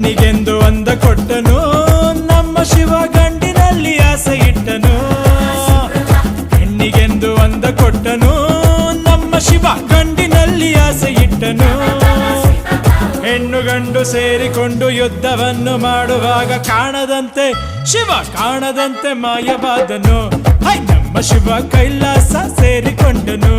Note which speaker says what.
Speaker 1: ನಿಗೆಂದು ಅಂದ ಕೊಟ್ಟನು ನಮ್ಮ ಶಿವ ಗಂಡಿನಲ್ಲಿ ಆಸೆ ಇಟ್ಟನು. ಹೆಣ್ಣಿಗೆಂದು ಅಂದ ಕೊಟ್ಟನು ನಮ್ಮ ಶಿವ ಗಂಡಿನಲ್ಲಿ ಆಸೆ ಇಟ್ಟನು. ಹೆಣ್ಣು ಗಂಡು ಸೇರಿಕೊಂಡು ಯುದ್ಧವನ್ನು ಮಾಡುವಾಗ ಕಾಣದಂತೆ ಶಿವ ಕಾಣದಂತೆ ಮಾಯವಾದನು. ನಮ್ಮ ಶಿವ ಕೈಲಾಸ ಸೇರಿಕೊಂಡನು.